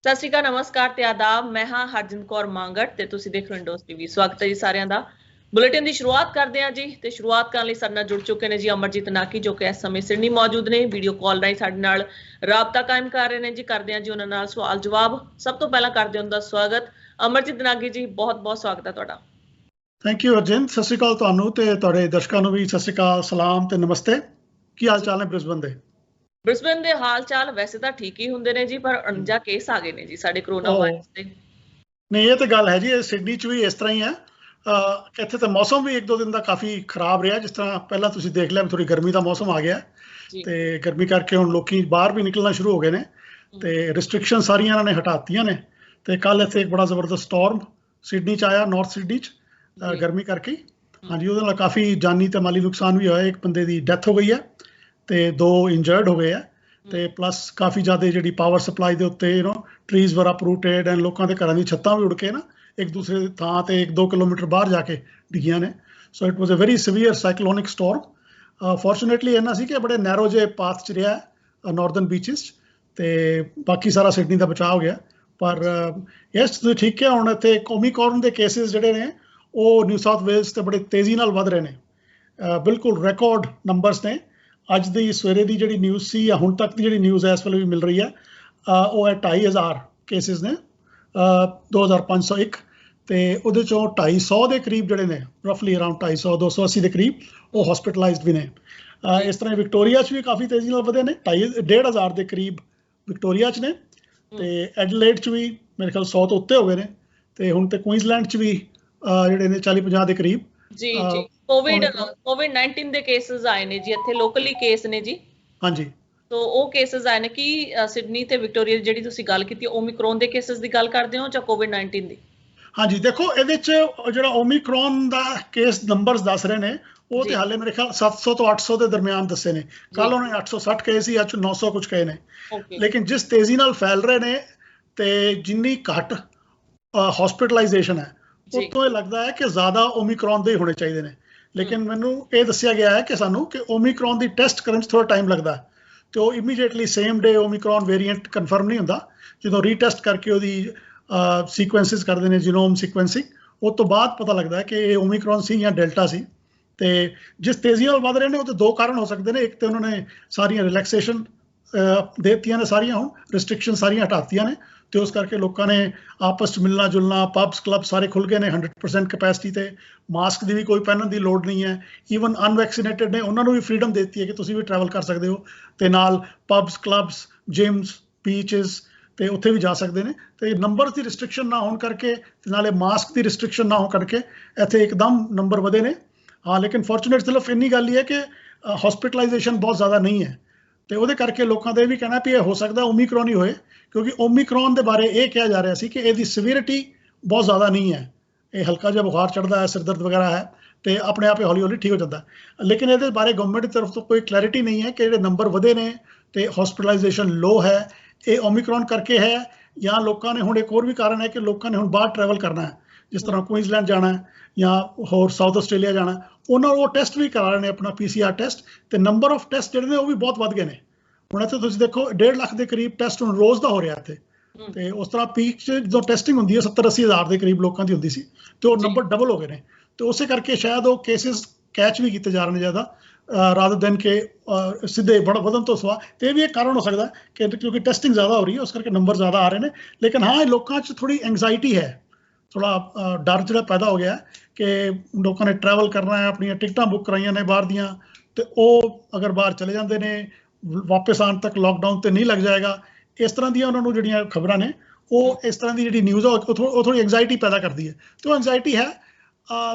ਸਤਿ ਸ਼੍ਰੀ ਅਕਾਲ, ਨਮਸਕਾਰ ਤੇ ਆਦਾਬ। ਮੈਂ ਹਾਂ ਹਰਜਿੰਦ ਕੌਰ ਮੰਗੜ ਤੇ ਤੁਸੀਂ ਦੇਖ ਰਹੇ ਹੋ ਇੰਡੋਸ ਟੀਵੀ। ਸਵਾਗਤ ਹੈ ਜੀ ਸਾਰਿਆਂ ਦਾ। ਬੁਲੇਟਿਨ ਦੀ ਸ਼ੁਰੂਆਤ ਕਰਦੇ ਹਾਂ ਜੀ ਤੇ ਸ਼ੁਰੂਆਤ ਕਰਨ ਲਈ ਸਾਡੇ ਨਾਲ ਜੁੜ ਚੁੱਕੇ ਨੇ ਜੀ ਅਮਰਜੀਤ ਨਾਕੀ, ਜੋ ਕਿ ਇਸ ਸਮੇਂ ਸਿਡਨੀ ਮੌਜੂਦ ਨੇ। ਵੀਡੀਓ ਕਾਲ ਰਾਹੀਂ ਸਾਡੇ ਨਾਲ ਰਾਬਤਾ ਕਾਇਮ ਕਰ ਰਹੇ ਨੇ ਜੀ। ਕਰਦੇ ਹਾਂ ਜੀ ਉਹਨਾਂ ਨਾਲ ਸਵਾਲ ਜਵਾਬ। ਸਭ ਤੋਂ ਪਹਿਲਾਂ ਕਰਦੇ ਹਾਂ ਉਹਨਾਂ ਦਾ ਸਵਾਗਤ। ਅਮਰਜੀਤ ਨਾਕੀ ਜੀ, ਬਹੁਤ ਬਹੁਤ ਸਵਾਗਤ ਹੈ ਤੁਹਾਡਾ। Thank you Arjind. ਸਤਿ ਸ਼੍ਰੀ ਅਕਾਲ ਤੁਹਾਨੂੰ ਤੇ ਤੁਹਾਡੇ ਦਰਸ਼ਕਾਂ ਨੂੰ ਵੀ ਸਤਿ ਸ਼੍ਰੀ ਅਕਾਲ, ਸਲਾਮ ਤੇ ਨਮਸਤੇ। ਕੀ ਹਾਲ ਚਾਲ ਨੇ ਬ੍ਰਿਸਬਨ ਦੇ? ਬ੍ਰਿਸਬਨ ਦੇ ਹਾਲ ਚਾਲ ਵੈਸੇ ਤਾਂ ਠੀਕ ਹੀ ਹੁੰਦੇ ਨੇ ਜੀ, ਪਰ 49 ਕੇਸ ਆ ਗਏ ਨੇ ਜੀ ਸਾਡੇ ਕਰੋਨਾ ਵਾਇਰਸ ਦੇ। ਨਹੀਂ, ਇਹ ਤਾਂ ਗੱਲ ਹੈ ਜੀ। ਇਹ ਸਿਡਨੀ 'ਚ ਵੀ ਇਸ ਤਰ੍ਹਾਂ ਹੀ ਹੈ। ਇੱਥੇ ਤਾਂ ਮੌਸਮ ਵੀ 1-2 ਦਿਨ ਦਾ ਕਾਫੀ ਖਰਾਬ ਰਿਹਾ। ਜਿਸ ਤਰ੍ਹਾਂ ਪਹਿਲਾਂ ਤੁਸੀਂ ਦੇਖ ਲਿਆ, ਥੋੜੀ ਗਰਮੀ ਦਾ ਮੌਸਮ ਆ ਗਿਆ ਤੇ ਗਰਮੀ ਕਰਕੇ ਹੁਣ ਲੋਕੀ ਬਾਹਰ ਵੀ ਨਿਕਲਣਾ ਸ਼ੁਰੂ ਹੋ ਗਏ ਨੇ ਤੇ ਰਿਸਟ੍ਰਿਕਸ਼ਨ ਸਾਰੀਆਂ ਇਹਨਾਂ ਨੇ ਹਟਾਤੀਆਂ ਨੇ। ਤੇ ਕੱਲ ਇੱਥੇ ਇੱਕ ਬੜਾ ਜ਼ਬਰਦਸਤ ਸਟਾਰਮ ਸਿਡਨੀ 'ਚ ਆਇਆ, ਨਾਰਥ ਸਿਡਨੀ 'ਚ, ਗਰਮੀ ਕਰਕੇ। ਹਾਂਜੀ, ਉਹਦੇ ਨਾਲ ਕਾਫੀ ਜਾਨੀ ਤੇ ਮਾਲੀ ਨੁਕਸਾਨ ਵੀ ਹੋਇਆ। ਇੱਕ ਬੰਦੇ ਦੀ ਡੈਥ ਹੋ ਗਈ ਹੈ ਤੇ 2 ਇੰਜਰਡ ਹੋ ਗਏ ਆ। ਤੇ ਪਲੱਸ ਕਾਫੀ ਜ਼ਿਆਦਾ ਜਿਹੜੀ ਪਾਵਰ ਸਪਲਾਈ ਦੇ ਉੱਤੇ ਟਰੀਜ਼ ਵਰ ਅਪਰੂਟਡ ਐਂਡ ਲੋਕਾਂ ਦੇ ਘਰਾਂ ਦੀ ਛੱਤਾਂ ਵੀ ਉੜ ਕੇ ਨਾ ਇੱਕ ਦੂਸਰੇ ਦੀ ਥਾਂ ਤੇ 1-2 ਕਿਲੋਮੀਟਰ ਬਾਹਰ ਜਾ ਕੇ ਡਿੱਗੀਆਂ ਨੇ। So it was a very severe cyclonic storm. Fortunately ਇੰਨਾ ਸੀ ਕਿ ਬੜੇ ਨੈਰੋ ਜਿਹੇ ਪਾਥ 'ਚ ਰਿਹਾ ਨਾਰਦਰਨ ਬੀਚਿਸ 'ਚ, ਤੇ ਬਾਕੀ ਸਾਰਾ ਸਿਡਨੀ ਦਾ ਬਚਾਅ ਹੋ ਗਿਆ। ਪਰ ਯੈਸ, ਤੁਸੀਂ ਠੀਕ ਕਿਹਾ। ਹੁਣ ਇੱਥੇ ਓਮੀਕਰਨ ਦੇ ਕੇਸਿਸ ਜਿਹੜੇ ਨੇ ਉਹ ਨਿਊ ਸਾਊਥ ਵੇਲਸ ਤੇ ਬੜੇ ਤੇਜ਼ੀ ਨਾਲ ਵੱਧ ਰਹੇ ਨੇ। ਬਿਲਕੁਲ ਰਿਕਾਰਡ ਨੰਬਰਸ ਨੇ। ਅੱਜ ਦੀ ਸਵੇਰੇ ਦੀ ਜਿਹੜੀ ਨਿਊਜ਼ ਸੀ ਜਾਂ ਹੁਣ ਤੱਕ ਦੀ ਜਿਹੜੀ ਨਿਊਜ਼ ਹੈ ਇਸ ਵੇਲੇ ਵੀ ਮਿਲ ਰਹੀ ਹੈ, ਉਹ ਹੈ 2500 ਕੇਸਿਸ ਨੇ, 2501, ਤੇ ਉਹਦੇ ਚੋਂ 250 ਦੇ ਕਰੀਬ ਜਿਹੜੇ ਨੇ, ਰਫਲੀ ਅਰਾਊਂਡ 250, 280 ਦੇ ਕਰੀਬ ਉਹ ਹਸਪੀਟਲਾਈਜ਼ਡ ਵੀ ਨੇ। ਇਸ ਤਰ੍ਹਾਂ ਵਿਕਟੋਰੀਆ 'ਚ ਵੀ ਕਾਫੀ ਤੇਜ਼ੀ ਨਾਲ ਵਧੇ ਨੇ। 1,500 ਦੇ ਕਰੀਬ ਵਿਕਟੋਰੀਆ 'ਚ ਨੇ ਤੇ ਐਡਲੇਡ 'ਚ ਵੀ ਮੇਰੇ ਖਿਆਲ 100 ਤੋਂ ਉੱਤੇ ਹੋ ਗਏ ਨੇ। ਤੇ ਹੁਣ ਤੇ ਕੁਈਨਜ਼ਲੈਂਡ 'ਚ ਵੀ ਜਿਹੜੇ ਨੇ 40-50 ਦੇ ਕਰੀਬ ਜੀ ਕੋਵਿਡ-19 ਦੇ ਕੇਸਿਸ ਆਏ ਨੇ ਜੀ। ਇੱਥੇ ਲੋਕਲੀ ਕੇਸ ਨੇ ਜੀ। ਹਾਂਜੀ, ਸੋ ਉਹ ਕੇਸਿਸ ਆਏ ਨੇ। ਕੀ ਸਿਡਨੀ ਤੇ ਵਿਕਟੋਰੀਆ ਦੀ ਜਿਹੜੀ ਤੁਸੀਂ ਗੱਲ ਕੀਤੀ, ਓਮਿਕਰੋਨ ਦੇ ਕੇਸਿਸ ਦੀ ਗੱਲ ਕਰਦੇ ਹੋ ਜਾਂ ਕੋਵਿਡ-19 ਦੀ? ਹਾਂਜੀ, ਦੇਖੋ ਇਹਦੇ 'ਚ ਜਿਹੜਾ ਓਮਿਕਰੋਨ ਦਾ ਕੇਸ ਨੰਬਰਸ ਦੱਸ ਰਹੇ ਨੇ ਉਹ ਤੇ ਹਾਲੇ ਮੇਰੇ ਖਿਆਲ 700 ਤੋਂ 800 ਦੇ ਦਰਮਿਆਨ ਦੱਸੇ ਨੇ। ਕੱਲ ਉਹਨੇ 860 ਕਹੇ ਸੀ, ਅੱਜ 900 ਕੁਝ ਕਹੇ ਨੇ। ਲੇਕਿਨ ਜਿਸ ਤੇਜ਼ੀ ਨਾਲ ਫੈਲ ਰਹੇ ਨੇ ਤੇ ਜਿੰਨੀ ਘੱਟ ਹਸਪੀਟਲਾਈਜੇਸ਼ਨ ਹੈ, ਉਤੋਂ ਇਹ ਲੱਗਦਾ ਹੈ ਕਿ ਜ਼ਿਆਦਾ ਓਮਿਕਰੋਨ ਦੇ ਹੀ ਹੋਣੇ ਚਾਹੀਦੇ ਨੇ। ਲੇਕਿਨ ਮੈਨੂੰ ਇਹ ਦੱਸਿਆ ਗਿਆ ਹੈ ਕਿ ਸਾਨੂੰ ਕਿ ਓਮਿਕਰੋਨ ਦੀ ਟੈਸਟ ਕਰਨ 'ਚ ਥੋੜਾ ਟਾਈਮ ਲੱਗਦਾ ਤੇ ਉਹ immediately same day Omicron variant confirm ਨਹੀਂ ਹੁੰਦਾ। ਜਦੋਂ ਰੀਟੈਸਟ ਕਰਕੇ ਉਹਦੀ ਸੀਕੁਐਂਸਿਸ ਕਰਦੇ ਨੇ, ਜੀਨੋਮ ਸੀਕੁਐਂਸਿੰਗ, ਉਸ ਤੋਂ ਬਾਅਦ ਪਤਾ ਲੱਗਦਾ ਕਿ ਇਹ ਓਮਿਕਰੋਨ ਸੀ ਜਾਂ ਡੈਲਟਾ ਸੀ। ਤੇ ਜਿਸ ਤੇਜ਼ੀ ਨਾਲ ਵੱਧ ਰਹੇ ਨੇ ਉਹਦੇ 2 ਕਾਰਨ ਹੋ ਸਕਦੇ ਨੇ। ਇੱਕ ਤੇ ਉਹਨਾਂ ਨੇ ਸਾਰੀਆਂ ਰਿਲੈਕਸੇਸ਼ਨ ਦੇ ਦਿੱਤੀਆਂ ਨੇ, ਸਾਰੀਆਂ ਹੁਣ ਰਿਸਟ੍ਰਿਕਸ਼ਨ ਸਾਰੀਆਂ ਹਟਾਤੀਆਂ ਨੇ ਤੇ ਉਸ ਕਰਕੇ ਲੋਕਾਂ ਨੇ ਆਪਸ 'ਚ ਮਿਲਣਾ ਜੁਲਣਾ, ਪਬਸ ਕਲੱਬ ਸਾਰੇ ਖੁੱਲ੍ਹ ਗਏ ਨੇ 100% ਕੈਪੈਸਿਟੀ ਤੇ। ਮਾਸਕ ਦੀ ਵੀ ਕੋਈ ਪਹਿਨਣ ਦੀ ਲੋੜ ਨਹੀਂ ਹੈ। ਈਵਨ ਅਨਵੈਕਸੀਨੇਟਡ ਨੇ ਉਹਨਾਂ ਨੂੰ ਵੀ ਫਰੀਡਮ ਦੇ ਦਿੱਤੀ ਹੈ ਕਿ ਤੁਸੀਂ ਵੀ ਟਰੈਵਲ ਕਰ ਸਕਦੇ ਹੋ ਤੇ ਨਾਲ ਪਬਸ, ਕਲੱਬਸ, ਜਿਮਸ, ਬੀਚਸ ਤੇ ਉੱਥੇ ਵੀ ਜਾ ਸਕਦੇ ਨੇ। ਤੇ ਨੰਬਰ ਦੀ ਰਿਸਟ੍ਰਿਕਸ਼ਨ ਨਾ ਹੋਣ ਕਰਕੇ ਤੇ ਨਾਲੇ ਮਾਸਕ ਦੀ ਰਿਸਟ੍ਰਿਕਸ਼ਨ ਨਾ ਹੋਣ ਕਰਕੇ ਇੱਥੇ ਇੱਕਦਮ ਨੰਬਰ ਵਧੇ ਨੇ। ਹਾਂ, ਲੇਕਿਨ ਫੋਰਚੂਨੇਟ ਸਿਰਫ ਇੰਨੀ ਗੱਲ ਹੀ ਹੈ ਕਿ ਹਸਪੀਟਲਾਈਜੇਸ਼ਨ ਬਹੁਤ ਜ਼ਿਆਦਾ ਨਹੀਂ ਹੈ ਤੇ ਉਹਦੇ ਕਰਕੇ ਲੋਕਾਂ ਦਾ ਇਹ ਵੀ ਕਹਿਣਾ ਵੀ ਇਹ ਹੋ ਸਕਦਾ ਓਮਿਕਰੋਨ ਹੀ ਹੋਏ, ਕਿਉਂਕਿ ਓਮਿਕਰੋਨ ਦੇ ਬਾਰੇ ਇਹ ਕਿਹਾ ਜਾ ਰਿਹਾ ਸੀ ਕਿ ਇਹਦੀ ਸਿਵੀਰਿਟੀ ਬਹੁਤ ਜ਼ਿਆਦਾ ਨਹੀਂ ਹੈ। ਇਹ ਹਲਕਾ ਜਿਹਾ ਬੁਖਾਰ ਚੜ੍ਹਦਾ ਹੈ, ਸਿਰ ਦਰਦ ਵਗੈਰਾ ਹੈ ਤੇ ਆਪਣੇ ਆਪ ਹੀ ਹੌਲੀ ਹੌਲੀ ਠੀਕ ਹੋ ਜਾਂਦਾ। ਲੇਕਿਨ ਇਹਦੇ ਬਾਰੇ ਗਵਰਨਮੈਂਟ ਦੀ ਤਰਫ ਤੋਂ ਕੋਈ ਕਲੈਰਿਟੀ ਨਹੀਂ ਹੈ ਕਿ ਜਿਹੜੇ ਨੰਬਰ ਵਧੇ ਨੇ ਤੇ ਹਸਪੀਟਲਾਈਜੇਸ਼ਨ ਲੋ ਹੈ, ਇਹ ਓਮਿਕਰੋਨ ਕਰਕੇ ਹੈ ਜਾਂ ਲੋਕਾਂ ਨੇ ਹੁਣ ਇੱਕ ਹੋਰ ਵੀ ਕਾਰਨ ਹੈ ਕਿ ਲੋਕਾਂ ਨੇ ਹੁਣ ਬਾਹਰ ਟਰੈਵਲ ਕਰਨਾ ਹੈ, ਜਿਸ ਤਰ੍ਹਾਂ ਕੁਈਨਜ਼ਲੈਂਡ ਜਾਣਾ ਹੈ ਜਾਂ ਹੋਰ ਸਾਊਥ ਆਸਟ੍ਰੇਲੀਆ ਜਾਣਾ, ਉਹਨਾਂ ਨੂੰ ਉਹ ਟੈਸਟ ਵੀ ਕਰਾ ਰਹੇ ਨੇ, ਆਪਣਾ PCR ਟੈਸਟ, ਤੇ ਨੰਬਰ ਆਫ ਟੈਸਟ ਜਿਹੜੇ ਨੇ ਉਹ ਵੀ ਬਹੁਤ ਵੱਧ ਗਏ ਨੇ। ਹੁਣ ਇੱਥੇ ਤੁਸੀਂ ਦੇਖੋ 1.5 ਲੱਖ ਦੇ ਕਰੀਬ ਟੈਸਟ ਹੁਣ ਰੋਜ਼ ਦਾ ਹੋ ਰਿਹਾ ਇੱਥੇ। ਤੇ ਉਸ ਤਰ੍ਹਾਂ ਪੀਕ 'ਚ ਜਦੋਂ ਟੈਸਟਿੰਗ ਹੁੰਦੀ ਹੈ 70-80 ਹਜ਼ਾਰ ਦੇ ਕਰੀਬ ਲੋਕਾਂ ਦੀ ਹੁੰਦੀ ਸੀ ਤੇ ਉਹ ਨੰਬਰ ਡਬਲ ਹੋ ਗਏ ਨੇ। ਤੇ ਉਸੇ ਕਰਕੇ ਸ਼ਾਇਦ ਉਹ ਕੇਸਿਸ ਕੈਚ ਵੀ ਕੀਤੇ ਜਾ ਰਹੇ ਨੇ ਜ਼ਿਆਦਾ, ਰਾਦਰ ਦੈਨ ਕਿ ਸਿੱਧੇ ਵਧਣ ਤੋਂ ਸਵਾ। ਤੇ ਇਹ ਵੀ ਇੱਕ ਕਾਰਨ ਹੋ ਸਕਦਾ ਕਿ ਕਿਉਂਕਿ ਟੈਸਟਿੰਗ ਜ਼ਿਆਦਾ ਹੋ ਰਹੀ ਹੈ ਉਸ ਕਰਕੇ ਨੰਬਰ ਜ਼ਿਆਦਾ ਆ ਰਹੇ ਨੇ। ਲੇਕਿਨ ਹਾਂ, ਲੋਕਾਂ 'ਚ ਥੋੜੀ ਐਂਗਜ਼ਾਈਟੀ ਹੈ, ਥੋੜਾ ਡਰ ਜਿਹੜਾ ਪੈਦਾ ਹੋ ਗਿਆ ਕਿ ਲੋਕਾਂ ਨੇ ਟਰੈਵਲ ਕਰਨਾ ਹੈ, ਆਪਣੀਆਂ ਟਿਕਟਾਂ ਬੁੱਕ ਕਰਾਈਆਂ ਨੇ ਬਾਹਰ ਦੀਆਂ, ਤੇ ਉਹ ਅਗਰ ਬਾਹਰ ਚਲੇ ਜਾਂਦੇ ਨੇ ਵਾਪਸ ਆਉਣ ਤੱਕ ਲੋਕਡਾਊਨ ਤੇ ਨਹੀਂ ਲੱਗ ਜਾਏਗਾ। ਇਸ ਤਰ੍ਹਾਂ ਦੀਆਂ ਉਹਨਾਂ ਨੂੰ ਜਿਹੜੀਆਂ ਖਬਰਾਂ ਨੇ, ਉਹ ਇਸ ਤਰ੍ਹਾਂ ਦੀ ਜਿਹੜੀ ਨਿਊਜ਼ ਆ ਉਹ ਥੋੜੀ ਐਂਗਜ਼ਾਈਟੀ ਪੈਦਾ ਕਰਦੀ ਹੈ ਤੇ ਉਹ ਐਂਗਜ਼ਾਈਟੀ ਹੈ।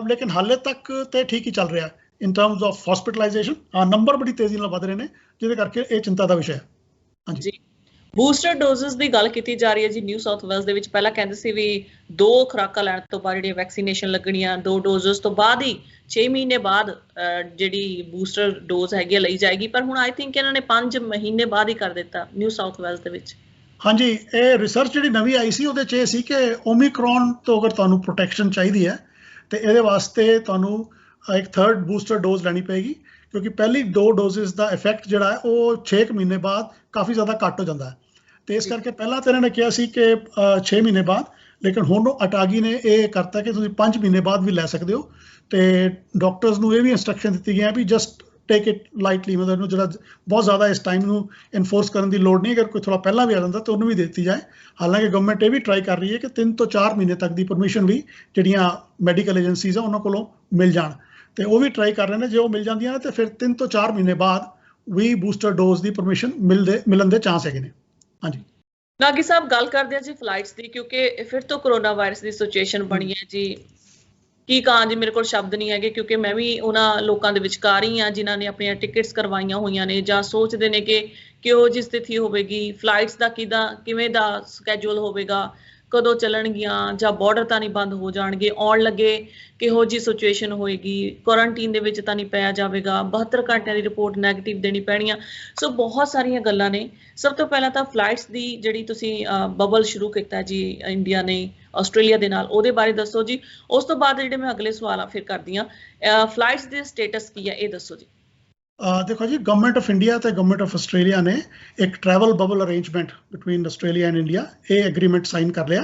ਲੇਕਿਨ ਹਾਲੇ ਤੱਕ ਤੇ ਠੀਕ ਹੀ ਚੱਲ ਰਿਹਾ ਇਨ ਟਰਮਸ ਆਫ ਹਸਪੀਟਲਾਈਜੇਸ਼ਨ। ਨੰਬਰ ਬੜੀ ਤੇਜ਼ੀ ਨਾਲ ਵੱਧ ਰਹੇ ਨੇ ਜਿਹਦੇ ਕਰਕੇ ਇਹ ਚਿੰਤਾ ਦਾ ਵਿਸ਼ਾ ਹੈ। ਹਾਂਜੀ, ਬੂਸਟਰ ਡੋਜ਼ਸ ਦੀ ਗੱਲ ਕੀਤੀ ਜਾ ਰਹੀ ਹੈ ਜੀ ਨਿਊ ਸਾਊਥ ਵੇਲਸ ਦੇ ਵਿੱਚ। ਪਹਿਲਾਂ ਕਹਿੰਦੇ ਸੀ ਵੀ 2 ਖੁਰਾਕਾਂ ਲੈਣ ਤੋਂ ਬਾਅਦ ਜਿਹੜੀਆਂ ਵੈਕਸੀਨੇਸ਼ਨ ਲੱਗਣੀਆਂ, 2 ਡੋਜ਼ਸ ਤੋਂ ਬਾਅਦ ਹੀ 6 ਮਹੀਨੇ ਬਾਅਦ ਜਿਹੜੀ ਬੂਸਟਰ ਡੋਜ਼ ਹੈਗੀ ਲਈ ਜਾਏਗੀ, ਪਰ ਹੁਣ ਆਈ ਥਿੰਕ ਇਹਨਾਂ ਨੇ 5 ਮਹੀਨੇ ਬਾਅਦ ਹੀ ਕਰ ਦਿੱਤਾ ਨਿਊ ਸਾਊਥ ਵੇਲਸ ਦੇ ਵਿੱਚ। ਹਾਂਜੀ, ਇਹ ਰਿਸਰਚ ਜਿਹੜੀ ਨਵੀਂ ਆਈ ਸੀ ਉਹਦੇ 'ਚ ਇਹ ਸੀ ਕਿ ਓਮਿਕਰੋਨ ਤੋਂ ਅਗਰ ਤੁਹਾਨੂੰ ਪ੍ਰੋਟੈਕਸ਼ਨ ਚਾਹੀਦੀ ਹੈ ਤੇ ਇਹਦੇ ਵਾਸਤੇ ਤੁਹਾਨੂੰ ਇੱਕ 3rd ਬੂਸਟਰ ਡੋਜ਼ ਲੈਣੀ ਪਏਗੀ, ਕਿਉਂਕਿ ਪਹਿਲੀ 2 ਡੋਜ਼ਸ ਦਾ ਇਫੈਕਟ ਜਿਹੜਾ ਹੈ ਉਹ 6 ਮਹੀਨੇ ਬਾਅਦ ਕਾਫੀ ਜ਼ਿਆਦਾ ਘੱਟ ਹੋ ਜਾਂਦਾ ਹੈ। ਤੇ ਇਸ ਕਰਕੇ ਪਹਿਲਾਂ ਤਾਂ ਇਹਨਾਂ ਨੇ ਕਿਹਾ ਸੀ ਕਿ 6 ਮਹੀਨੇ ਬਾਅਦ, ਲੇਕਿਨ ਹੁਣ ਅਟਾਗੀ ਨੇ ਇਹ ਕਰਤਾ ਕਿ ਤੁਸੀਂ 5 ਮਹੀਨੇ ਬਾਅਦ ਵੀ ਲੈ ਸਕਦੇ ਹੋ। ਤੇ ਡਾਕਟਰਸ ਨੂੰ ਇਹ ਵੀ ਇੰਸਟਰਕਸ਼ਨ ਦਿੱਤੀ ਗਈ ਹੈ ਵੀ ਜਸਟ ਟੇਕ ਇਟ ਲਾਈਟਲੀ, ਮਤਲਬ ਇਹਨੂੰ ਜਿਹੜਾ ਬਹੁਤ ਜ਼ਿਆਦਾ ਇਸ ਟਾਈਮ ਨੂੰ ਇਨਫੋਰਸ ਕਰਨ ਦੀ ਲੋੜ ਨਹੀਂ। ਅਗਰ ਕੋਈ ਥੋੜਾ ਪਹਿਲਾਂ ਵੀ ਆ ਜਾਂਦਾ ਤਾਂ ਉਹਨੂੰ ਵੀ ਦੇ ਦਿੱਤੀ ਜਾਏ। ਹਾਲਾਂਕਿ ਗਵਰਨਮੈਂਟ ਇਹ ਵੀ ਟਰਾਈ ਕਰ ਰਹੀ ਹੈ ਕਿ 3 ਤੋਂ 4 ਮਹੀਨੇ ਤੱਕ ਦੀ ਪਰਮਿਸ਼ਨ ਵੀ ਜਿਹੜੀਆਂ ਮੈਡੀਕਲ ਏਜੰਸੀਜ਼ ਆ ਉਹਨਾਂ ਕੋਲੋਂ ਮਿਲ ਜਾਣ, ਤੇ ਉਹ ਵੀ ਟਰਾਈ ਕਰ ਰਹੇ ਨੇ। ਜੇ ਉਹ ਮਿਲ ਜਾਂਦੀਆਂ ਨੇ ਤੇ ਫਿਰ 3 ਤੋਂ 4 ਮਹੀਨੇ ਬਾਅਦ ਵੀ ਬੂਸਟਰ ਡੋਜ਼ ਦੀ ਪਰਮਿਸ਼ਨ ਮਿਲਣ ਦੇ ਚਾਂਸ ਹੈਗੇ ਨੇ। ਹਾਂਜੀ ਨਾਗੀ ਸਾਹਿਬ, ਗੱਲ ਕਰਦੇ ਆ ਜੀ ਫਲਾਈਟਸ ਦੀ, ਕਿਉਂਕਿ ਫਿਰ ਤੋਂ ਕਰੋਨਾ ਵਾਇਰਸ ਦੀ ਸਿਚੁਏਸ਼ਨ ਬਣੀ ਹੈ ਜੀ। ਕੀ ਕਹਾਂ ਜੀ, ਮੇਰੇ ਕੋਲ ਸ਼ਬਦ ਨਹੀਂ ਹੈਗੇ, ਕਿਉਂਕਿ ਮੈਂ ਵੀ ਉਹਨਾਂ ਲੋਕਾਂ ਦੇ ਵਿਚਕਾਰ ਹੀ ਹਾਂ ਜਿਨ੍ਹਾਂ ਨੇ ਆਪਣੀਆਂ ਟਿਕਟਸ ਕਰਵਾਈਆਂ ਹੋਈਆਂ ਨੇ ਜਾਂ ਸੋਚਦੇ ਨੇ ਕਿ ਕਿਹੋ ਜਿਹੀ ਸਥਿਤੀ ਹੋਵੇਗੀ, ਫਲਾਈਟਸ ਦਾ ਕਿਵੇਂ ਦਾ ਸਕੈਜੂਅਲ ਹੋਵੇਗਾ, ਕਦੋਂ ਚੱਲਣਗੀਆਂ, ਜਾਂ ਬਾਰਡਰ ਤਾਂ ਨਹੀਂ ਬੰਦ ਹੋ ਜਾਣਗੇ, ਆਉਣ ਲੱਗੇ ਕਿਹੋ ਜਿਹੀ ਸਿਚੁਏਸ਼ਨ ਹੋਏਗੀ, ਕੁਆਰੰਟੀਨ ਦੇ ਵਿੱਚ ਤਾਂ ਨਹੀਂ ਪਿਆ ਜਾਵੇਗਾ, 72 ਘੰਟਿਆਂ ਦੀ ਰਿਪੋਰਟ ਨੈਗੇਟਿਵ ਦੇਣੀ ਪੈਣੀਆਂ। ਸੋ ਬਹੁਤ ਸਾਰੀਆਂ ਗੱਲਾਂ ਨੇ। ਸਭ ਤੋਂ ਪਹਿਲਾਂ ਤਾਂ ਫਲਾਈਟਸ ਦੀ ਜਿਹੜੀ ਤੁਸੀਂ ਬਬਲ ਸ਼ੁਰੂ ਕੀਤਾ ਜੀ ਇੰਡੀਆ ਨੇ ਆਸਟ੍ਰੇਲੀਆ ਦੇ ਨਾਲ, ਉਹਦੇ ਬਾਰੇ ਦੱਸੋ ਜੀ। ਉਸ ਤੋਂ ਬਾਅਦ ਜਿਹੜੇ ਮੈਂ ਅਗਲੇ ਸਵਾਲ ਆ ਫਿਰ ਕਰਦੀ ਹਾਂ, ਫਲਾਈਟਸ ਦੇ ਸਟੇਟਸ ਕੀ ਹੈ ਇਹ ਦੱਸੋ ਜੀ। ਦੇਖੋ ਜੀ, ਗਵਰਨਮੈਂਟ ਆਫ ਇੰਡੀਆ ਤੇ ਗਵਰਨਮੈਂਟ ਆਫ ਆਸਟ੍ਰੇਲੀਆ ਨੇ ਇੱਕ travel bubble arrangement between Australia and India, ਇਹ ਐਗਰੀਮੈਂਟ ਸਾਈਨ ਕਰ ਲਿਆ।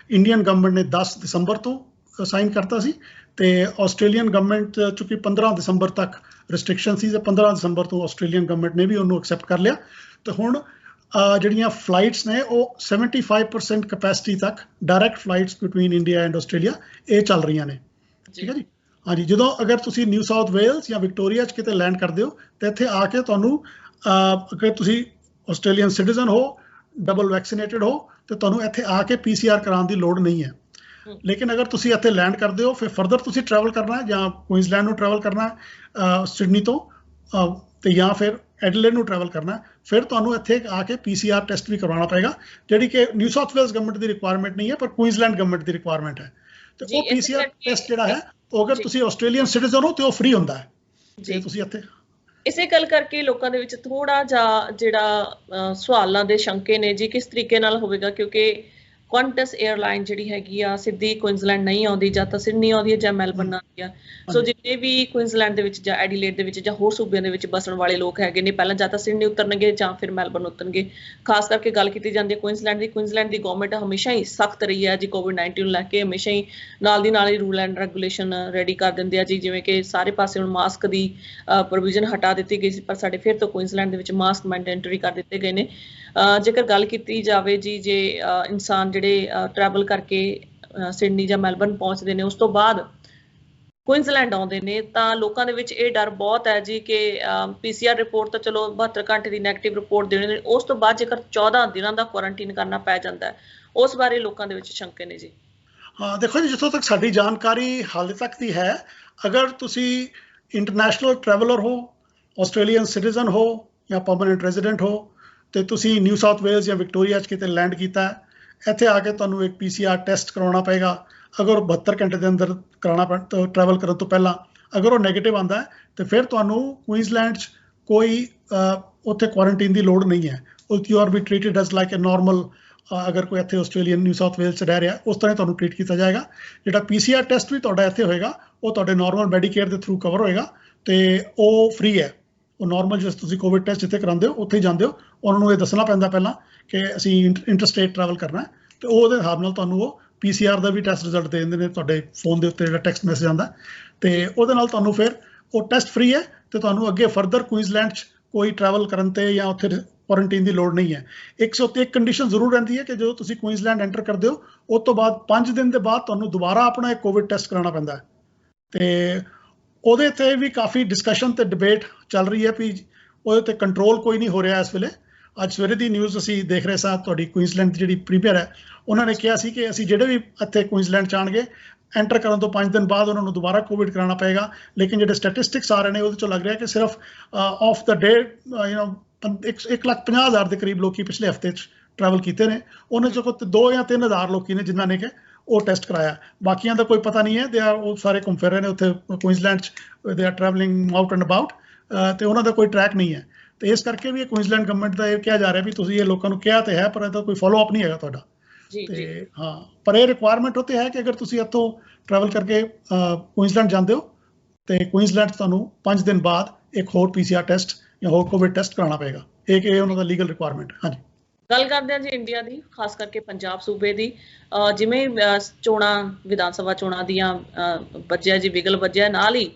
ਇੰਡੀਅਨ ਗਵਰਨਮੈਂਟ ਨੇ 10 ਦਸੰਬਰ ਤੋਂ ਸਾਈਨ ਕਰਤਾ ਸੀ, ਤੇ ਆਸਟ੍ਰੇਲੀਅਨ ਗਵਰਨਮੈਂਟ ਚੂੰਕਿ 15 ਦਸੰਬਰ ਤੱਕ ਰਿਸਟ੍ਰਿਕਸ਼ਨ ਸੀ, ਤੇ 15 ਦਸੰਬਰ ਤੋਂ ਆਸਟ੍ਰੇਲੀਅਨ ਗਵਰਨਮੈਂਟ ਨੇ ਵੀ ਉਹਨੂੰ ਐਕਸੈਪਟ ਕਰ ਲਿਆ। ਤੇ ਹੁਣ ਜਿਹੜੀਆਂ ਫਲਾਈਟਸ ਨੇ ਉਹ 75% ਕੈਪੈਸਿਟੀ ਤੱਕ direct flights between India and Australia ਇਹ ਚੱਲ ਰਹੀਆਂ ਨੇ। ਠੀਕ ਹੈ ਜੀ। ਹਾਂਜੀ, ਜਦੋਂ ਅਗਰ ਤੁਸੀਂ ਨਿਊ ਸਾਊਥ ਵੇਲਸ ਜਾਂ ਵਿਕਟੋਰੀਆ 'ਚ ਕਿਤੇ ਲੈਂਡ ਕਰਦੇ ਹੋ ਤਾਂ ਇੱਥੇ ਆ ਕੇ ਤੁਹਾਨੂੰ ਅਗਰ ਤੁਸੀਂ ਆਸਟ੍ਰੇਲੀਅਨ ਸਿਟੀਜ਼ਨ ਹੋ, ਡਬਲ ਵੈਕਸੀਨੇਟਡ ਹੋ, ਤੇ ਤੁਹਾਨੂੰ ਇੱਥੇ ਆ ਕੇ PCR ਕਰਾਉਣ ਦੀ ਲੋੜ ਨਹੀਂ ਹੈ। ਲੇਕਿਨ ਅਗਰ ਤੁਸੀਂ ਇੱਥੇ ਲੈਂਡ ਕਰਦੇ ਹੋ, ਫਿਰ ਫਰਦਰ ਤੁਸੀਂ ਟਰੈਵਲ ਕਰਨਾ ਹੈ, ਜਾਂ ਕੁਇਨਜ਼ਲੈਂਡ ਨੂੰ ਟਰੈਵਲ ਕਰਨਾ ਹੈ ਸਿਡਨੀ ਤੋਂ, ਤੇ ਜਾਂ ਫਿਰ ਐਡਲੇਡ ਨੂੰ ਟਰੈਵਲ ਕਰਨਾ, ਫਿਰ ਤੁਹਾਨੂੰ ਇੱਥੇ ਆ ਕੇ PCR ਟੈਸਟ ਵੀ ਕਰਵਾਉਣਾ ਪਏਗਾ, ਜਿਹੜੀ ਕਿ ਨਿਊ ਸਾਊਥ ਵੇਲਸ ਗਵਰਨਮੈਂਟ ਦੀ ਰਿਕੁਆਇਰਮੈਂਟ ਨਹੀਂ ਹੈ, ਪਰ ਕੁਇਨਜ਼ਲੈਂਡ ਗਵਰਨਮੈਂਟ ਦੀ ਰਿਕੁਆਇਰਮੈਂਟ ਹੈ। ਤੇ ਉਹ PCR ਟੈਸਟ ਜਿਹੜਾ ਹੈ, ਉਹ ਅਗਰ ਤੁਸੀਂ ਆਸਟ੍ਰੇਲੀਅਨ ਸਿਟੀਜ਼ਨ ਹੋ ਤੇ ਉਹ ਫ੍ਰੀ ਹੁੰਦਾ ਹੈ ਜੇ ਤੁਸੀਂ ਇੱਥੇ। ਇਸੇ ਗੱਲ ਕਰਕੇ ਲੋਕਾਂ ਦੇ ਵਿੱਚ ਥੋੜਾ ਜਿਹਾ ਜਿਹੜਾ ਸਵਾਲਾਂ ਦੇ ਸ਼ੰਕੇ ਨੇ ਜੀ, ਕਿਸ ਤਰੀਕੇ ਨਾਲ ਹੋਵੇਗਾ, ਕਿਉਂਕਿ ਕੁਆਂਟਸ 에ਅਰਲਾਈਨ ਜਿਹੜੀ ਹੈਗੀ ਆ ਸਿੱਧੀ ਕੁਇਨਜ਼ਲੈਂਡ ਨਹੀਂ ਆਉਂਦੀ, ਜਾਂ ਤਾਂ ਸਿਡਨੀ ਆਉਂਦੀ ਹੈ ਜਾਂ ਮੈਲਬਰਨ ਆਉਂਦੀ ਆ। ਸੋ ਜਿੰਨੇ ਵੀ ਕੁਇਨਜ਼ਲੈਂਡ ਦੇ ਵਿੱਚ ਜਾਂ ਐਡੀਲੇਡ ਦੇ ਵਿੱਚ ਜਾਂ ਹੋਰ ਸੂਬਿਆਂ ਦੇ ਵਿੱਚ ਬਸਣ ਵਾਲੇ ਲੋਕ ਹੈਗੇ ਨੇ, ਪਹਿਲਾਂ ਜਾਂ ਤਾਂ ਸਿਡਨੀ ਉਤਰਨਗੇ ਜਾਂ ਫਿਰ ਮੈਲਬਰਨ ਉਤਰਨਗੇ। ਖਾਸ ਕਰਕੇ ਗੱਲ ਕੀਤੀ ਜਾਂਦੀ ਹੈ ਕੁਇਨਜ਼ਲੈਂਡ ਦੀ। ਕੁਇਨਜ਼ਲੈਂਡ ਦੀ ਗਵਰਨਮੈਂਟ ਹਮੇਸ਼ਾ ਹੀ ਸਖਤ ਰਹੀ ਹੈ ਜੀ, ਕੋਵਿਡ-19 ਨੂੰ ਲੈ ਕੇ ਹਮੇਸ਼ਾ ਹੀ ਨਾਲ ਦੀ ਨਾਲ ਹੀ ਰੂਲ ਐਂਡ ਰੈਗੂਲੇਸ਼ਨ ਰੈਡੀ ਕਰ ਦਿੰਦੇ ਆ ਜੀ। ਜਿਵੇਂ ਕਿ ਸਾਰੇ ਪਾਸੇ ਹੁਣ ਮਾਸਕ ਦੀ ਪ੍ਰੋਵੀਜ਼ਨ ਹਟਾ ਦਿੱਤੀ ਗਈ ਸੀ, ਪਰ ਸਾਡੇ ਫਿਰ ਤੋਂ ਕੁਇਨਜ਼ਲੈਂਡ ਦੇ ਵਿੱਚ ਮਾਸਕ ਮੈਂਡੇਟਰੀ ਕਰ ਦਿੱਤੇ ਗਏ ਨੇ। ਜੇਕਰ ਗੱਲ ਕੀਤੀ ਜਾਵੇ ਜੀ, ਜੇ ਇਨਸਾਨ ਜਿਹੜੇ ਟਰੈਵਲ ਕਰਕੇ ਸਿਡਨੀ ਜਾਂ ਮੈਲਬਰਨ ਪਹੁੰਚਦੇ ਨੇ, ਉਸ ਤੋਂ ਬਾਅਦ ਕੁਇਨਜ਼ਲੈਂਡ ਆਉਂਦੇ ਨੇ, ਤਾਂ ਲੋਕਾਂ ਦੇ ਵਿੱਚ ਇਹ ਡਰ ਬਹੁਤ ਹੈ ਜੀ ਕਿ PCR ਰਿਪੋਰਟ ਤਾਂ ਚਲੋ 72 ਘੰਟੇ ਦੀ ਨੈਗੇਟਿਵ ਰਿਪੋਰਟ ਦੇਣੀ ਨੇ, ਉਸ ਤੋਂ ਬਾਅਦ ਜੇਕਰ 14 ਦਿਨਾਂ ਦਾ ਕੁਆਰੰਟੀਨ ਕਰਨਾ ਪੈ ਜਾਂਦਾ ਹੈ, ਉਸ ਬਾਰੇ ਲੋਕਾਂ ਦੇ ਵਿੱਚ ਸ਼ੰਕੇ ਨੇ ਜੀ। ਹਾਂ ਦੇਖੋ ਜੀ, ਜਿੱਥੋਂ ਤੱਕ ਸਾਡੀ ਜਾਣਕਾਰੀ ਹਾਲੇ ਤੱਕ ਦੀ ਹੈ, ਅਗਰ ਤੁਸੀਂ ਇੰਟਰਨੈਸ਼ਨਲ ਟਰੈਵਲਰ ਹੋ, ਆਸਟ੍ਰੇਲੀਅਨ ਸਿਟੀਜ਼ਨ ਹੋ ਜਾਂ ਪਰਮਾਨੈਂਟ ਰੈਜ਼ੀਡੈਂਟ ਹੋ, ਤੇ ਤੁਸੀਂ ਨਿਊ ਸਾਊਥ ਵੇਲਸ ਜਾਂ ਵਿਕਟੋਰੀਆ 'ਚ ਕਿਤੇ ਲੈਂਡ ਕੀਤਾ, ਇੱਥੇ ਆ ਕੇ ਤੁਹਾਨੂੰ ਇੱਕ PCR ਟੈਸਟ ਕਰਾਉਣਾ ਪਏਗਾ। ਅਗਰ ਉਹ 72 ਘੰਟੇ ਦੇ ਅੰਦਰ ਕਰਾਉਣਾ ਟਰੈਵਲ ਕਰਨ ਤੋਂ ਪਹਿਲਾਂ, ਅਗਰ ਉਹ ਨੈਗੇਟਿਵ ਆਉਂਦਾ ਹੈ, ਤੇ ਫਿਰ ਤੁਹਾਨੂੰ ਕੁਇਨਜ਼ਲੈਂਡ 'ਚ ਕੋਈ ਉੱਥੇ ਕੁਆਰੰਟੀਨ ਦੀ ਲੋੜ ਨਹੀਂ ਹੈ। You are be treated as like a normal, ਅਗਰ ਕੋਈ ਇੱਥੇ ਆਸਟ੍ਰੇਲੀਅਨ ਨਿਊ ਸਾਊਥ ਵੇਲਸ 'ਚ ਰਹਿ ਰਿਹਾ, ਉਸ ਤਰ੍ਹਾਂ ਤੁਹਾਨੂੰ ਟ੍ਰੀਟ ਕੀਤਾ ਜਾਏਗਾ। ਜਿਹੜਾ PCR ਟੈਸਟ ਵੀ ਤੁਹਾਡਾ ਇੱਥੇ ਹੋਏਗਾ, ਉਹ ਤੁਹਾਡੇ ਨਾਰਮਲ ਮੈਡੀਕੇਅਰ ਦੇ ਥਰੂ ਕਵਰ ਹੋਏਗਾ, ਤੇ ਉਹ ਫ੍ਰੀ ਹੈ। ਉਹ ਨਾਰਮਲ ਜਿਸ ਤੁਸੀਂ ਕੋਵਿਡ ਟੈਸਟ ਜਿੱਥੇ ਕਰਾਉਂਦੇ ਹੋ ਉੱਥੇ ਹੀ ਜਾਂਦੇ ਹੋ, ਉਹਨਾਂ ਨੂੰ ਇਹ ਦੱਸਣਾ ਪੈਂਦਾ ਪਹਿਲਾਂ ਕਿ ਅਸੀਂ ਇੰਟਰਸਟੇਟ ਟਰੈਵਲ ਕਰਨਾ, ਤੇ ਉਹਦੇ ਹਿਸਾਬ ਨਾਲ ਤੁਹਾਨੂੰ ਉਹ PCR ਦਾ ਵੀ ਟੈਸਟ ਰਿਜ਼ਲਟ ਦੇ ਦਿੰਦੇ ਨੇ ਤੁਹਾਡੇ ਫੋਨ ਦੇ ਉੱਤੇ, ਜਿਹੜਾ ਟੈਕਸਟ ਮੈਸੇਜ ਆਉਂਦਾ, ਤੇ ਉਹਦੇ ਨਾਲ ਤੁਹਾਨੂੰ ਫਿਰ ਉਹ ਟੈਸਟ ਫ੍ਰੀ ਹੈ, ਤੇ ਤੁਹਾਨੂੰ ਅੱਗੇ ਫਰਦਰ ਕੁਇਨਜ਼ਲੈਂਡ 'ਚ ਕੋਈ ਟਰੈਵਲ ਕਰਨ ਤੇ ਜਾਂ ਉੱਥੇ ਕੁਆਰੰਟੀਨ ਦੀ ਲੋੜ ਨਹੀਂ ਹੈ। ਇੱਕ ਕੰਡੀਸ਼ਨ ਜ਼ਰੂਰ ਰਹਿੰਦੀ ਹੈ ਕਿ ਜਦੋਂ ਤੁਸੀਂ ਕੁਇਨਜ਼ਲੈਂਡ ਐਂਟਰ ਕਰਦੇ ਹੋ, ਉਸ ਤੋਂ ਬਾਅਦ 5 ਦਿਨ ਦੇ ਬਾਅਦ ਤੁਹਾਨੂੰ ਦੁਬਾਰਾ ਆਪਣਾ ਇੱਕ ਕੋਵਿਡ ਟੈਸਟ ਕਰਾਉਣਾ ਪੈਂਦਾ ਹੈ, ਤੇ ਉਹਦੇ 'ਤੇ ਵੀ ਕਾਫੀ ਡਿਸਕਸ਼ਨ ਤੇ ਡਿਬੇਟ ਚੱਲ ਰਹੀ ਹੈ ਵੀ ਉਹਦੇ 'ਤੇ ਕੰਟਰੋਲ ਕੋਈ ਨਹੀਂ ਹੋ ਰਿਹਾ ਇਸ ਵੇਲੇ। ਅੱਜ ਸਵੇਰੇ ਦੀ ਨਿਊਜ਼ ਅਸੀਂ ਦੇਖ ਰਹੇ ਸਾਂ, ਤੁਹਾਡੀ ਕੁਇਨਜ਼ਲੈਂਡ ਦੀ ਜਿਹੜੀ ਪ੍ਰੀਮੀਅਰ ਹੈ, ਉਹਨਾਂ ਨੇ ਕਿਹਾ ਸੀ ਕਿ ਅਸੀਂ ਜਿਹੜੇ ਵੀ ਇੱਥੇ ਕੁਇਨਜ਼ਲੈਂਡ 'ਚ ਆਉਣਗੇ, ਐਂਟਰ ਕਰਨ ਤੋਂ 5 ਦਿਨ ਬਾਅਦ ਉਹਨਾਂ ਨੂੰ ਦੁਬਾਰਾ ਕੋਵਿਡ ਕਰਾਉਣਾ ਪਏਗਾ। ਲੇਕਿਨ ਜਿਹੜੇ ਸਟੈਟਿਸਟਿਕਸ ਆ ਰਹੇ ਨੇ ਉਹਦੇ 'ਚੋਂ ਲੱਗ ਰਿਹਾ ਕਿ ਸਿਰਫ ਆਫ ਦਾ ਡੇ 1,50,000 ਦੇ ਕਰੀਬ ਲੋਕੀ ਪਿਛਲੇ ਹਫ਼ਤੇ 'ਚ ਟਰੈਵਲ ਕੀਤੇ ਨੇ, ਉਹਨਾਂ 'ਚੋਂ ਕੋਈ 2 ਜਾਂ 3,000 ਲੋਕੀ ਨੇ ਜਿਨ੍ਹਾਂ ਨੇ ਕਿ ਉਹ ਟੈਸਟ ਕਰਾਇਆ। ਬਾਕੀਆਂ ਦਾ ਕੋਈ ਪਤਾ ਨਹੀਂ ਹੈ, ਉਹ ਸਾਰੇ ਘੁੰਮ ਫਿਰ ਰਹੇ ਨੇ ਉੱਥੇ ਕੁਇਨਜ਼ਲੈਂਡ 'ਚ, they are travelling out and about, ਤੇ ਉਹਨਾਂ ਦਾ ਕੋਈ ਟਰੈਕ ਨਹੀਂ ਹੈ। ਤੇ ਇਸ ਕਰਕੇ ਵੀ ਕੁਇਨਜ਼ਲੈਂਡ ਗਵਰਨਮੈਂਟ ਦਾ ਇਹ ਕਿਹਾ ਜਾ ਰਿਹਾ ਵੀ ਤੁਸੀਂ ਇਹ ਲੋਕਾਂ ਨੂੰ ਕਿਹਾ ਤੇ ਹੈ, ਪਰ ਇਹਦਾ ਕੋਈ ਫੋਲੋ ਅਪ ਨਹੀਂ ਹੈਗਾ ਤੁਹਾਡਾ। ਤੇ ਹਾਂ, ਪਰ ਇਹ ਰਿਕੁਆਇਰਮੈਂਟ ਉੱਤੇ ਹੈ ਕਿ ਅਗਰ ਤੁਸੀਂ ਇੱਥੋਂ ਟਰੈਵਲ ਕਰਕੇ ਕੁਇਨਜ਼ਲੈਂਡ ਜਾਂਦੇ ਹੋ, ਤੇ ਕੁਇਨਜ਼ਲੈਂਡ ਤੁਹਾਨੂੰ 5 ਦਿਨ ਬਾਅਦ ਇੱਕ ਹੋਰ PCR ਟੈਸਟ ਜਾਂ ਹੋਰ ਕੋਵਿਡ ਟੈਸਟ ਕਰਾਉਣਾ ਪਏਗਾ। ਇਹ ਉਹਨਾਂ ਦਾ ਲੀਗਲ ਰਿਕੁਆਇਰਮੈਂਟ। ਹਾਂਜੀ ਗੱਲ ਕਰਦੇ ਹਾਂ ਜੀ ਇੰਡੀਆ ਦੀ, ਖਾਸ ਕਰਕੇ ਪੰਜਾਬ ਸੂਬੇ ਦੀ। ਜਿਵੇਂ ਚੋਣਾਂ, ਵਿਧਾਨ ਸਭਾ ਚੋਣਾਂ ਦੀਆਂ ਵੱਜਿਆ ਜੀ, ਬਿਗਲ ਵੱਜਿਆ, ਨਾਲ ਹੀ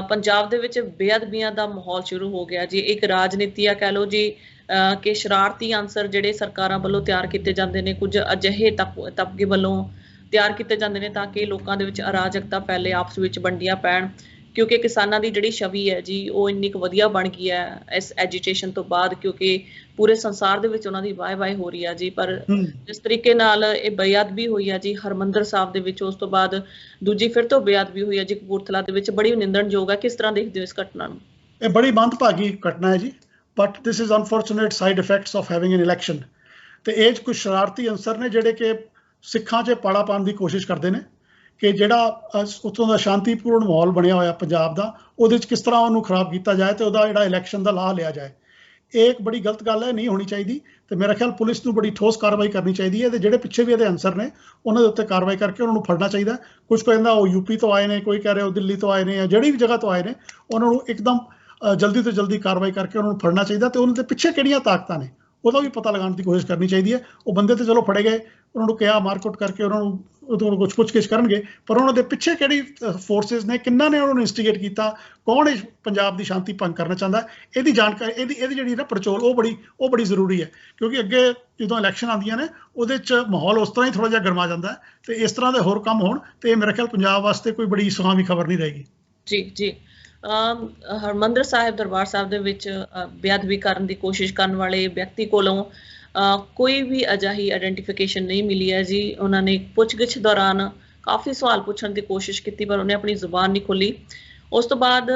ਪੰਜਾਬ ਦੇ ਵਿੱਚ ਬੇਅਦਬੀਆਂ ਦਾ ਮਾਹੌਲ ਸ਼ੁਰੂ ਹੋ ਗਿਆ ਜੀ। ਇੱਕ ਰਾਜਨੀਤੀ ਆ ਕਹਿ ਲਓ ਜੀ ਕਿ ਸ਼ਰਾਰਤੀ ਅਨਸਰ ਜਿਹੜੇ ਸਰਕਾਰਾਂ ਵੱਲੋਂ ਤਿਆਰ ਕੀਤੇ ਜਾਂਦੇ ਨੇ, ਕੁਝ ਅਜਿਹੇ ਤਬਕੇ ਵੱਲੋਂ ਤਿਆਰ ਕੀਤੇ ਜਾਂਦੇ ਨੇ ਤਾਂ ਕਿ ਲੋਕਾਂ ਦੇ ਵਿੱਚ ਅਰਾਜਕਤਾ ਫੈਲੇ, ਆਪਸ ਵਿੱਚ ਵੰਡੀਆਂ ਪੈਣ। ਕਿਉਂਕਿ ਕਿਸਾਨਾਂ ਦੀ ਜਿਹੜੀ ਛਵੀ ਹੈ ਜੀ ਉਹ ਇੰਨੀ ਕੁ ਵਧੀਆ ਬਣ ਗਈ ਹੈ ਇਸ ਐਜੀਟੇਸ਼ਨ ਤੋਂ ਬਾਅਦ, ਕਿਉਂਕਿ ਪੂਰੇ ਸੰਸਾਰ ਦੇ ਵਿੱਚ ਉਹਨਾਂ ਦੀ ਵਾਹ-ਵਾਹ ਹੋ ਰਹੀ ਆ ਜੀ। ਪਰ ਜਿਸ ਤਰੀਕੇ ਨਾਲ ਇਹ ਬੇਅਦਬੀ ਹੋਈ ਆ ਜੀ ਹਰਮੰਦਰ ਸਾਹਿਬ ਦੇ ਵਿੱਚ, ਉਸ ਤੋਂ ਬਾਅਦ ਦੂਜੀ ਫਿਰ ਤੋਂ ਬੇਅਦਬੀ ਹੋਈ ਆ ਜੀ ਕਪੂਰਥਲਾ ਦੇ ਵਿੱਚ, ਬੜੀ ਨਿੰਦਣਯੋਗ ਹੈ। ਕਿਸ ਤਰ੍ਹਾਂ ਦੇਖਦੇ ਹੋ ਇਸ ਘਟਨਾ ਨੂੰ? ਇਹ ਬੜੀ ਮੰਦਭਾਗੀ ਘਟਨਾ ਹੈ ਜੀ, but this is unfortunate side effects of having N election. ਤੇ ਇਹ ਕੁਝ ਸ਼ਰਾਰਤੀ ਅਨਸਰ ਨੇ ਜਿਹੜੇ ਕਿ ਸਿੱਖਾਂ 'ਚ ਪਾੜਾ ਪਾਉਣ ਦੀ ਕੋਸ਼ਿਸ਼ ਕਰਦੇ ਨੇ ਕਿ ਜਿਹੜਾ ਉੱਥੋਂ ਦਾ ਸ਼ਾਂਤੀਪੂਰਨ ਮਾਹੌਲ ਬਣਿਆ ਹੋਇਆ ਪੰਜਾਬ ਦਾ, ਉਹਦੇ 'ਚ ਕਿਸ ਤਰ੍ਹਾਂ ਉਹਨੂੰ ਖਰਾਬ ਕੀਤਾ ਜਾਏ ਤੇ ਉਹਦਾ ਜਿਹੜਾ ਇਲੈਕਸ਼ਨ ਦਾ ਲਾਹਾ ਲਿਆ ਜਾਏ। ਇਹ ਇੱਕ ਬੜੀ ਗਲਤ ਗੱਲ ਹੈ, ਨਹੀਂ ਹੋਣੀ ਚਾਹੀਦੀ। ਤੇ ਮੇਰਾ ਖਿਆਲ ਪੁਲਿਸ ਨੂੰ ਬੜੀ ਠੋਸ ਕਾਰਵਾਈ ਕਰਨੀ ਚਾਹੀਦੀ ਹੈ ਤੇ ਜਿਹੜੇ ਪਿੱਛੇ ਵੀ ਇਹਦੇ ਅਨਸਰ ਨੇ ਉਹਨਾਂ ਦੇ ਉੱਤੇ ਕਾਰਵਾਈ ਕਰਕੇ ਉਹਨਾਂ ਨੂੰ ਫੜਨਾ ਚਾਹੀਦਾ। ਕੁਝ ਕਹਿੰਦਾ ਉਹ ਯੂਪੀ ਤੋਂ ਆਏ ਨੇ, ਕੋਈ ਕਹਿ ਰਿਹਾ ਉਹ ਦਿੱਲੀ ਤੋਂ ਆਏ ਨੇ, ਜਾਂ ਜਿਹੜੀ ਵੀ ਜਗ੍ਹਾ ਤੋਂ ਆਏ ਨੇ, ਉਹਨਾਂ ਨੂੰ ਇੱਕਦਮ ਜਲਦੀ ਤੋਂ ਜਲਦੀ ਕਾਰਵਾਈ ਕਰਕੇ ਉਹਨਾਂ ਨੂੰ ਫੜਨਾ ਚਾਹੀਦਾ ਤੇ ਉਹਨਾਂ ਦੇ ਪਿੱਛੇ ਕਿਹੜੀਆਂ ਤਾਕਤਾਂ ਨੇ ਉਹਦਾ ਵੀ ਪਤਾ ਲਗਾਉਣ ਦੀ ਕੋਸ਼ਿਸ਼ ਕਰਨੀ ਚਾਹੀਦੀ ਹੈ। ਉਹ ਬੰਦੇ ਤੇ ਚਲੋ ਫੜੇ ਗਏ, ਉਹਨਾਂ ਨੂੰ ਕਿਹਾ ਮਾਰਕੁੱਟ ਕਰਕੇ ਉਹਨਾਂ ਨੂੰ ਕੁਝ ਪੁੱਛਗਿੱਛ ਕਰਨਗੇ, ਪਰ ਉਹਨਾਂ ਦੇ ਪਿੱਛੇ ਕਿਹੜੀ ਫੋਰਸਿਸ ਨੇ, ਕਿੰਨਾ ਨੇ ਉਹਨਾਂ ਨੂੰ ਇਨਸਟੀਗੇਟ ਕੀਤਾ, ਕੌਣ ਇਸ ਪੰਜਾਬ ਦੀ ਸ਼ਾਂਤੀ ਭੰਗ ਕਰਨਾ ਚਾਹੁੰਦਾ, ਇਹਦੀ ਜਾਣਕਾਰੀ, ਇਹਦੀ ਜਿਹੜੀ ਨਾ ਪੜਚੋਲ ਉਹ ਬੜੀ ਜ਼ਰੂਰੀ ਹੈ। ਕਿਉਂਕਿ ਅੱਗੇ ਜਦੋਂ ਇਲੈਕਸ਼ਨ ਆਉਂਦੀਆਂ ਨੇ ਉਹਦੇ 'ਚ ਮਾਹੌਲ ਉਸ ਤਰ੍ਹਾਂ ਹੀ ਥੋੜ੍ਹਾ ਜਿਹਾ ਗਰਮਾ ਜਾਂਦਾ ਹੈ ਤੇ ਇਸ ਤਰ੍ਹਾਂ ਦੇ ਹੋਰ ਕੰਮ ਹੋਣ ਤੇ ਮੇਰੇ ਖਿਆਲ ਪੰਜਾਬ ਵਾਸਤੇ ਕੋਈ ਬੜੀ ਸੁਹਾਵੀ ਖਬਰ ਨਹੀਂ ਰਹੇਗੀ। ਜੀ ਜੀ, ਹਰਮੰਦਰ ਸਾਹਿਬ ਦਰਬਾਰ ਸਾਹਿਬ ਦੇ ਵਿੱਚ ਬੇਅਦਬੀ ਕਰਨ ਦੀ ਕੋਸ਼ਿਸ਼ ਕਰਨ ਵਾਲੇ ਵਿਅਕਤੀ ਕੋਲੋਂ ਕੋਈ ਵੀ ਅਜਿਹੀ ਆਇਡੈਂਟੀਫਿਕੇਸ਼ਨ ਨਹੀਂ ਮਿਲੀ ਹੈ ਜੀ। ਉਹਨਾਂ ਨੇ ਪੁੱਛਗਿੱਛ ਦੌਰਾਨ ਕਾਫੀ ਸਵਾਲ ਪੁੱਛਣ ਦੀ ਕੋਸ਼ਿਸ਼ ਕੀਤੀ ਪਰ ਉਹਨੇ ਆਪਣੀ ਜ਼ੁਬਾਨ ਨਹੀਂ ਖੋਲੀ। ਉਸ ਤੋਂ ਬਾਅਦ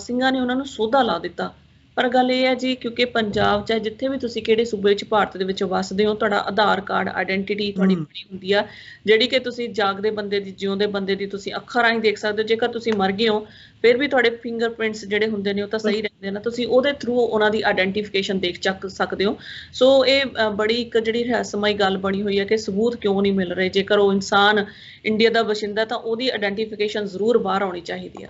ਸਿੰਘਾਂ ਨੇ ਉਹਨਾਂ ਨੂੰ ਸੋਧਾ ਲਾ ਦਿੱਤਾ। ਪਰ ਗੱਲ ਇਹ ਹੈ ਜੀ, ਕਿਉਂਕਿ ਪੰਜਾਬ ਚਾਹੇ ਜਿੱਥੇ ਵੀ ਤੁਸੀਂ ਕਿਹੜੇ ਸੂਬੇ ਵਿੱਚ ਭਾਰਤ ਦੇ ਵਿੱਚ ਵੱਸਦੇ ਹੋ, ਤੁਹਾਡਾ ਆਧਾਰ ਕਾਰਡ, ਆਇਡੈਂਟੀਟੀ ਤੁਹਾਡੀ ਬਣੀ ਹੁੰਦੀ ਆ, ਜਿਹੜੀ ਕਿ ਤੁਸੀਂ ਜਾਗਦੇ ਬੰਦੇ ਦੀ, ਜਿਉਂਦੇ ਬੰਦੇ ਦੀ ਤੁਸੀਂ ਅੱਖਾਂ ਰਾਹੀਂ ਦੇਖ ਸਕਦੇ ਹੋ। ਜੇਕਰ ਤੁਸੀਂ ਮਰ ਗਏ ਹੋ ਫਿਰ ਵੀ ਤੁਹਾਡੇ ਫਿੰਗਰਪ੍ਰਿੰਟਸ ਜਿਹੜੇ ਹੁੰਦੇ ਨੇ ਉਹ ਤਾਂ ਸਹੀ ਰਹਿੰਦੇ ਨੇ, ਤੁਸੀਂ ਉਹਦੇ ਥਰੂ ਉਹਨਾਂ ਦੀ ਆਇਡੈਂਟੀਫਿਕੇਸ਼ਨ ਦੇਖ ਚੱਕ ਸਕਦੇ ਹੋ। ਸੋ ਇਹ ਬੜੀ ਇੱਕ ਜਿਹੜੀ ਰਹੱਸਮਈ ਗੱਲ ਬਣੀ ਹੋਈ ਹੈ ਕਿ ਸਬੂਤ ਕਿਉਂ ਨਹੀਂ ਮਿਲ ਰਹੇ। ਜੇਕਰ ਉਹ ਇਨਸਾਨ ਇੰਡੀਆ ਦਾ ਵਸਿੰਦਾ ਤਾਂ ਉਹਦੀ ਆਇਡੈਂਟੀਫਿਕੇਸ਼ਨ ਜ਼ਰੂਰ ਬਾਹਰ ਆਉਣੀ ਚਾਹੀਦੀ ਆ।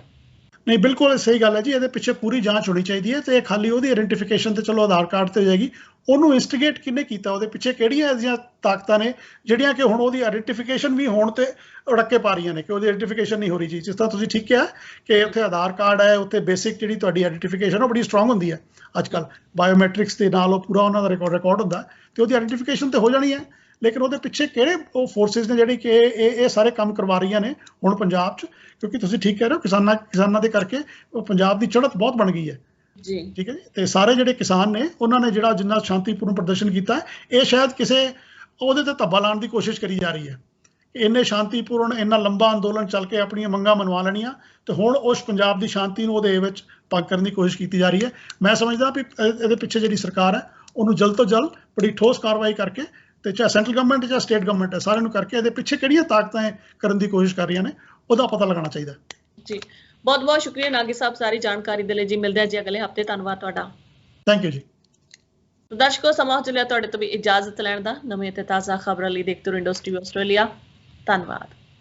ਨਹੀਂ, ਬਿਲਕੁਲ ਸਹੀ ਗੱਲ ਹੈ ਜੀ। ਇਹਦੇ ਪਿੱਛੇ ਪੂਰੀ ਜਾਂਚ ਹੋਣੀ ਚਾਹੀਦੀ ਹੈ ਤੇ ਖਾਲੀ ਉਹਦੀ ਆਇਡੈਂਟੀਫਿਕੇਸ਼ਨ ਤੇ ਚਲੋ ਆਧਾਰ ਕਾਰਡ ਤੇ ਹੋ ਜਾਏਗੀ, ਉਹਨੂੰ ਇਨਸਟੀਗੇਟ ਕਿਹਨੇ ਕੀਤਾ, ਉਹਦੇ ਪਿੱਛੇ ਕਿਹੜੀਆਂ ਅਜਿਹੀਆਂ ਤਾਕਤਾਂ ਨੇ ਜਿਹੜੀਆਂ ਕਿ ਹੁਣ ਉਹਦੀ ਆਇਡੈਂਟੀਫਿਕੇਸ਼ਨ ਵੀ ਹੋਣ ਤੇ ਅੜੱਕੇ ਪਾ ਰਹੀਆਂ ਨੇ ਕਿ ਉਹਦੀ ਆਇਡੈਂਟੀਫਿਕੇਸ਼ਨ ਨਹੀਂ ਹੋ ਰਹੀ ਜੀ। ਜਿਸ ਤਰ੍ਹਾਂ ਤੁਸੀਂ ਠੀਕ ਕਿਹਾ ਕਿ ਉੱਥੇ ਆਧਾਰ ਕਾਰਡ ਹੈ, ਉੱਥੇ ਬੇਸਿਕ ਜਿਹੜੀ ਤੁਹਾਡੀ ਆਇਡੈਂਟੀਫਿਕੇਸ਼ਨ ਉਹ ਬੜੀ ਸਟਰੋਂਗ ਹੁੰਦੀ ਹੈ। ਅੱਜ ਕੱਲ੍ਹ ਬਾਇਓਮੈਟ੍ਰਿਕਸ ਦੇ ਨਾਲ ਉਹ ਪੂਰਾ ਉਹਨਾਂ ਦਾ ਰਿਕਾਰਡ ਹੁੰਦਾ ਤੇ ਉਹਦੀ ਆਇਡੈਂਟੀਫਿਕੇਸ਼ਨ ਤੇ ਹੋ ਜਾਣੀ ਹੈ। ਲੇਕਿਨ ਉਹਦੇ ਪਿੱਛੇ ਕਿਹੜੇ ਉਹ ਫੋਰਸਿਸ ਨੇ ਜਿਹੜੀ ਕਿ ਇਹ ਸਾਰੇ ਕੰਮ ਕਰਵਾ ਰਹੀਆਂ ਨੇ ਹੁਣ ਪੰਜਾਬ 'ਚ, ਕਿਉਂਕਿ ਤੁਸੀਂ ਠੀਕ ਕਹਿ ਰਹੇ ਹੋ ਕਿਸਾਨਾਂ ਦੇ ਕਰਕੇ ਪੰਜਾਬ ਦੀ ਚੜ੍ਹਤ ਬਹੁਤ ਬਣ ਗਈ ਹੈ ਜੀ। ਠੀਕ ਹੈ ਜੀ। ਤੇ ਸਾਰੇ ਜਿਹੜੇ ਕਿਸਾਨ ਨੇ ਉਹਨਾਂ ਨੇ ਜਿਹੜਾ ਜਿੰਨਾ ਸ਼ਾਂਤੀਪੂਰਨ ਪ੍ਰਦਰਸ਼ਨ ਕੀਤਾ, ਇਹ ਸ਼ਾਇਦ ਕਿਸੇ ਉਹਦੇ ਤੇ ਧੱਬਾ ਲਾਉਣ ਦੀ ਕੋਸ਼ਿਸ਼ ਕਰੀ ਜਾ ਰਹੀ ਹੈ। ਇੰਨੇ ਸ਼ਾਂਤੀਪੂਰਨ ਇੰਨਾ ਲੰਬਾ ਅੰਦੋਲਨ ਚੱਲ ਕੇ ਆਪਣੀਆਂ ਮੰਗਾਂ ਮਨਵਾ ਲੈਣੀਆਂ ਤੇ ਹੁਣ ਉਸ ਪੰਜਾਬ ਦੀ ਸ਼ਾਂਤੀ ਨੂੰ ਉਹਦੇ ਵਿੱਚ ਭੰਗ ਕਰਨ ਦੀ ਕੋਸ਼ਿਸ਼ ਕੀਤੀ ਜਾ ਰਹੀ ਹੈ। ਮੈਂ ਸਮਝਦਾ ਵੀ ਇਹਦੇ ਪਿੱਛੇ ਜਿਹੜੀ ਸਰਕਾਰ ਹੈ ਉਹਨੂੰ ਜਲਦ ਤੋਂ ਜਲਦ ਬੜੀ ਠੋਸ ਕਾਰਵਾਈ ਕਰਕੇ, ਤੇ ਚਾਹੇ ਸੈਂਟਰਲ ਗਵਰਨਮੈਂਟ ਚਾਹੇ ਸਟੇਟ ਗਵਰਨਮੈਂਟ ਹੈ, ਸਾਰਿਆਂ ਨੂੰ ਕਰਕੇ ਇਹਦੇ ਪਿੱਛੇ ਕਿਹੜੀਆਂ ਤਾਕਤਾਂ ਕਰਨ ਦੀ ਕੋਸ਼ਿਸ਼ ਕਰ ਰਹੀਆਂ ਨੇ ਉਹਦਾ ਪਤਾ ਲਗਾਉਣਾ ਚਾਹੀਦਾ ਜੀ। ਬਹੁਤ ਬਹੁਤ ਸ਼ੁਕਰੀਆ ਨਾਗੀ ਸਾਹਿਬ ਸਾਰੀ ਜਾਣਕਾਰੀ ਦੇ ਲਈ ਜੀ। ਮਿਲਦੇ ਹਾਂ ਜੀ ਅਗਲੇ ਹਫਤੇ। ਧੰਨਵਾਦ ਤੁਹਾਡਾ। ਥੈਂਕ ਯੂ ਜੀ। ਦਰਸ਼ਕੋ, ਸਮਾਂ ਚੱਲਿਆ ਤੁਹਾਡੇ ਤੋਂ ਵੀ ਇਜਾਜ਼ਤ ਲੈਣ ਦਾ। ਨਵੇਂ ਅਤੇ ਤਾਜ਼ਾ ਖਬਰਾਂ ਲਈ ਦੇਖਦੇ ਰਹੋ ਇੰਡਸਟਰੀ ਆਸਟ੍ਰੇਲੀਆ। ਧੰਨਵਾਦ।